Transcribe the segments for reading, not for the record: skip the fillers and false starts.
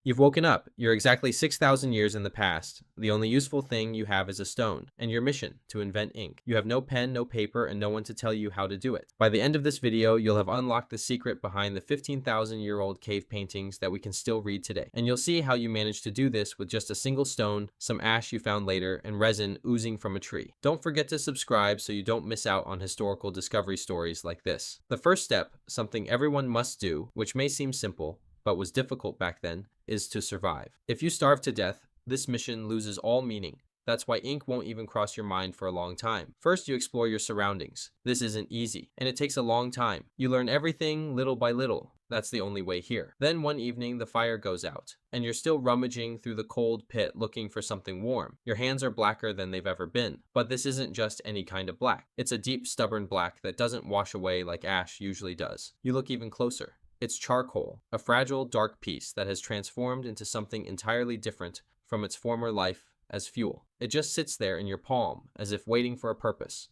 You've woken up. You're exactly 6,000 years in the past. The only useful thing you have is a stone, and your mission, to invent ink. You have no pen, no paper, and no one to tell you how to do it. By the end of this video, you'll have unlocked the secret behind the 15,000-year-old cave paintings that we can still read today. And you'll see how you managed to do this with just a single stone, some ash you found later, and resin oozing from a tree. Don't forget to subscribe so you don't miss out on historical discovery stories like this. The first step, something everyone must do, which may seem simple, but was difficult back then, is to survive. If you starve to death, this mission loses all meaning. That's why ink won't even cross your mind for a long time. First, you explore your surroundings. This isn't easy, and it takes a long time. You learn everything little by little. That's the only way here. Then one evening, the fire goes out, and you're still rummaging through the cold pit looking for something warm. Your hands are blacker than they've ever been. But this isn't just any kind of black. It's a deep, stubborn black that doesn't wash away like ash usually does. You look even closer. It's charcoal, a fragile, dark piece that has transformed into something entirely different from its former life as fuel. It just sits there in your palm, as if waiting for a purpose.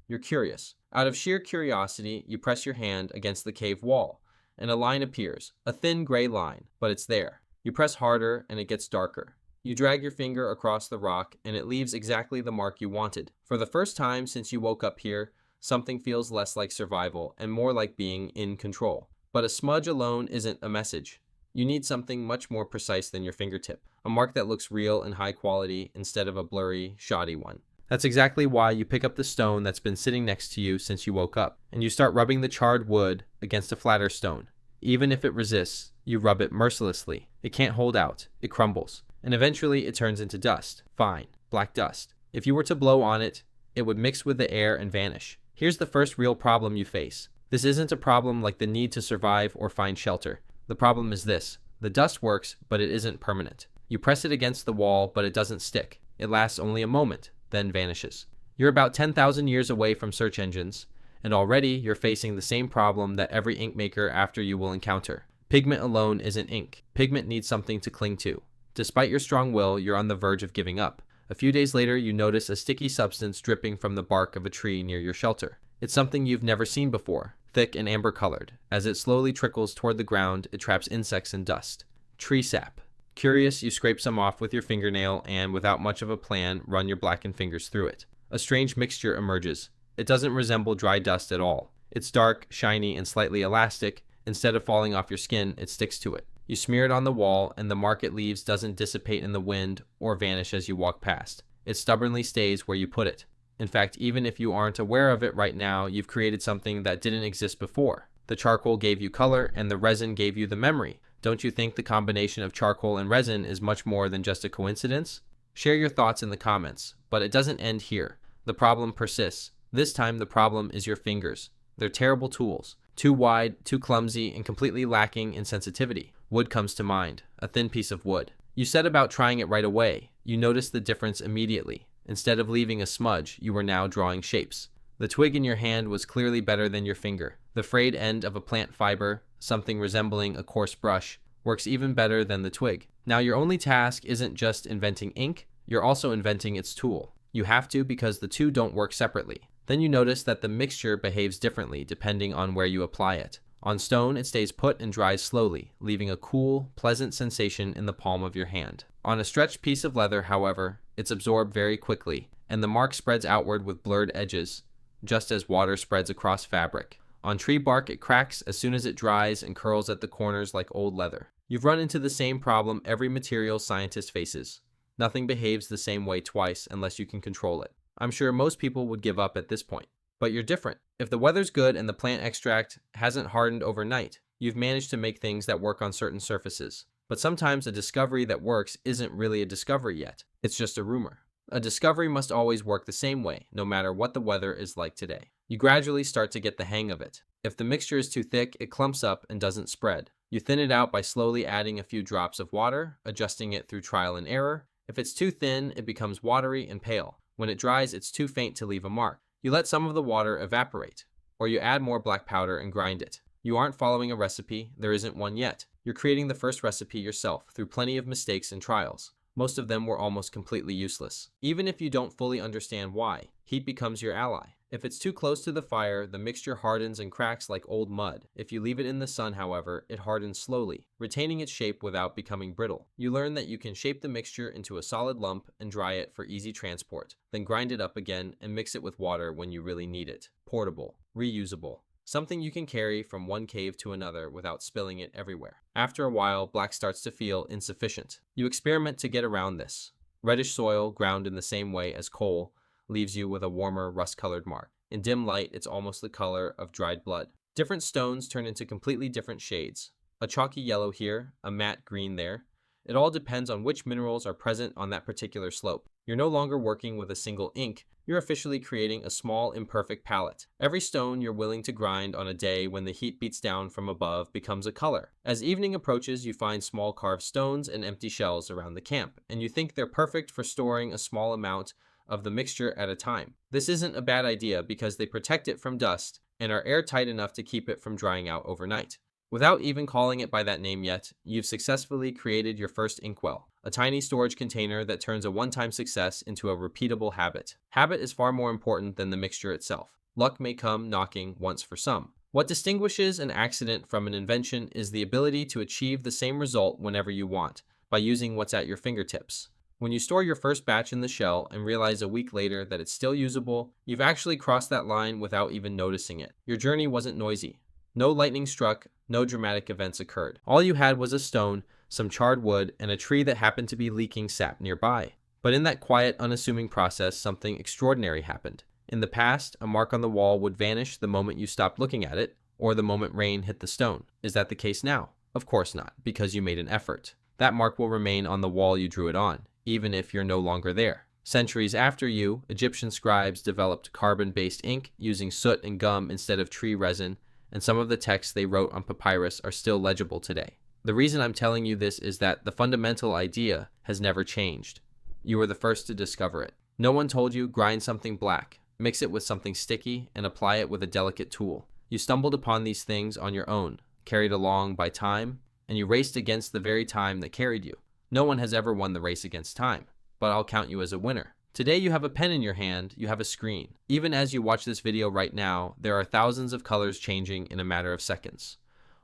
You're curious. Out of sheer curiosity, you press your hand against the cave wall, and a line appears, a thin gray line, but it's there. You press harder, and it gets darker. You drag your finger across the rock, and it leaves exactly the mark you wanted. For the first time since you woke up here, something feels less like survival and more like being in control. But a smudge alone isn't a message. You need something much more precise than your fingertip, a mark that looks real and high quality instead of a blurry, shoddy one. That's exactly why you pick up the stone that's been sitting next to you since you woke up, and you start rubbing the charred wood against a flatter stone. Even if it resists, you rub it mercilessly. It can't hold out. It crumbles. And eventually it turns into dust. Fine, black dust. If you were to blow on it, it would mix with the air and vanish. Here's the first real problem you face. This isn't a problem like the need to survive or find shelter. The problem is this. The dust works, but it isn't permanent. You press it against the wall, but it doesn't stick. It lasts only a moment, then vanishes. You're about 10,000 years away from search engines, and already you're facing the same problem that every ink maker after you will encounter. Pigment alone isn't ink. Pigment needs something to cling to. Despite your strong will, you're on the verge of giving up. A few days later, you notice a sticky substance dripping from the bark of a tree near your shelter. It's something you've never seen before. Thick and amber-colored. As it slowly trickles toward the ground, it traps insects and dust. Tree sap. Curious, you scrape some off with your fingernail and, without much of a plan, run your blackened fingers through it. A strange mixture emerges. It doesn't resemble dry dust at all. It's dark, shiny, and slightly elastic. Instead of falling off your skin, it sticks to it. You smear it on the wall, and the mark it leaves doesn't dissipate in the wind or vanish as you walk past. It stubbornly stays where you put it. In fact, even if you aren't aware of it right now, you've created something that didn't exist before. The charcoal gave you color, and the resin gave you the memory. Don't you think the combination of charcoal and resin is much more than just a coincidence? Share your thoughts in the comments, but it doesn't end here. The problem persists. This time the problem is your fingers. They're terrible tools. Too wide, too clumsy, and completely lacking in sensitivity. Wood comes to mind. A thin piece of wood. You set about trying it right away. You notice the difference immediately. Instead of leaving a smudge, you were now drawing shapes. The twig in your hand was clearly better than your finger. The frayed end of a plant fiber, something resembling a coarse brush, works even better than the twig. Now your only task isn't just inventing ink, you're also inventing its tool. You have to because the two don't work separately. Then you notice that the mixture behaves differently depending on where you apply it. On stone, it stays put and dries slowly, leaving a cool, pleasant sensation in the palm of your hand. On a stretched piece of leather, however, it's absorbed very quickly, and the mark spreads outward with blurred edges, just as water spreads across fabric. On tree bark, it cracks as soon as it dries and curls at the corners like old leather. You've run into the same problem every materials scientist faces. Nothing behaves the same way twice unless you can control it. I'm sure most people would give up at this point. But you're different. If the weather's good and the plant extract hasn't hardened overnight, you've managed to make things that work on certain surfaces. But sometimes a discovery that works isn't really a discovery yet. It's just a rumor. A discovery must always work the same way, no matter what the weather is like today. You gradually start to get the hang of it. If the mixture is too thick, it clumps up and doesn't spread. You thin it out by slowly adding a few drops of water, adjusting it through trial and error. If it's too thin, it becomes watery and pale. When it dries, it's too faint to leave a mark. You let some of the water evaporate, or you add more black powder and grind it. You aren't following a recipe, there isn't one yet. You're creating the first recipe yourself through plenty of mistakes and trials. Most of them were almost completely useless. Even if you don't fully understand why, heat becomes your ally. If it's too close to the fire, the mixture hardens and cracks like old mud. If you leave it in the sun, however, it hardens slowly, retaining its shape without becoming brittle. You learn that you can shape the mixture into a solid lump and dry it for easy transport, then grind it up again and mix it with water when you really need it. Portable, reusable. Something you can carry from one cave to another without spilling it everywhere. After a while, black starts to feel insufficient. You experiment to get around this. Reddish soil, ground in the same way as coal, leaves you with a warmer, rust-colored mark. In dim light, it's almost the color of dried blood. Different stones turn into completely different shades. A chalky yellow here, a matte green there. It all depends on which minerals are present on that particular slope. You're no longer working with a single ink. You're officially creating a small, imperfect palette. Every stone you're willing to grind on a day when the heat beats down from above becomes a color. As evening approaches, you find small carved stones and empty shells around the camp, and you think they're perfect for storing a small amount of the mixture at a time. This isn't a bad idea because they protect it from dust and are airtight enough to keep it from drying out overnight. Without even calling it by that name yet, you've successfully created your first inkwell, a tiny storage container that turns a one-time success into a repeatable habit. Habit is far more important than the mixture itself. Luck may come knocking once for some. What distinguishes an accident from an invention is the ability to achieve the same result whenever you want, by using what's at your fingertips. When you store your first batch in the shell and realize a week later that it's still usable, you've actually crossed that line without even noticing it. Your journey wasn't noisy. No lightning struck, no dramatic events occurred. All you had was a stone, some charred wood, and a tree that happened to be leaking sap nearby. But in that quiet, unassuming process, something extraordinary happened. In the past, a mark on the wall would vanish the moment you stopped looking at it, or the moment rain hit the stone. Is that the case now? Of course not, because you made an effort. That mark will remain on the wall you drew it on, even if you're no longer there. Centuries after you, Egyptian scribes developed carbon-based ink using soot and gum instead of tree resin, and some of the texts they wrote on papyrus are still legible today. The reason I'm telling you this is that the fundamental idea has never changed. You were the first to discover it. No one told you grind something black, mix it with something sticky, and apply it with a delicate tool. You stumbled upon these things on your own, carried along by time, and you raced against the very time that carried you. No one has ever won the race against time, but I'll count you as a winner. Today you have a pen in your hand, you have a screen. Even as you watch this video right now, there are thousands of colors changing in a matter of seconds.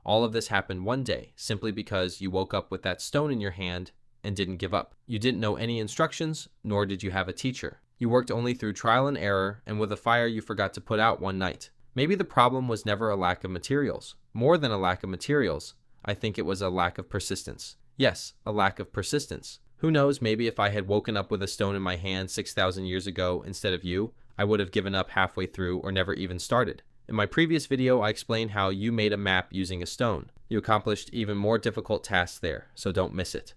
All of this happened one day, simply because you woke up with that stone in your hand and didn't give up. You didn't know any instructions, nor did you have a teacher. You worked only through trial and error and with a fire you forgot to put out one night. Maybe the problem was never a lack of materials. More than a lack of materials, I think it was a lack of persistence. Yes, a lack of persistence. Who knows, maybe if I had woken up with a stone in my hand 6,000 years ago instead of you, I would have given up halfway through or never even started. In my previous video, I explained how you made a map using a stone. You accomplished even more difficult tasks there, so don't miss it.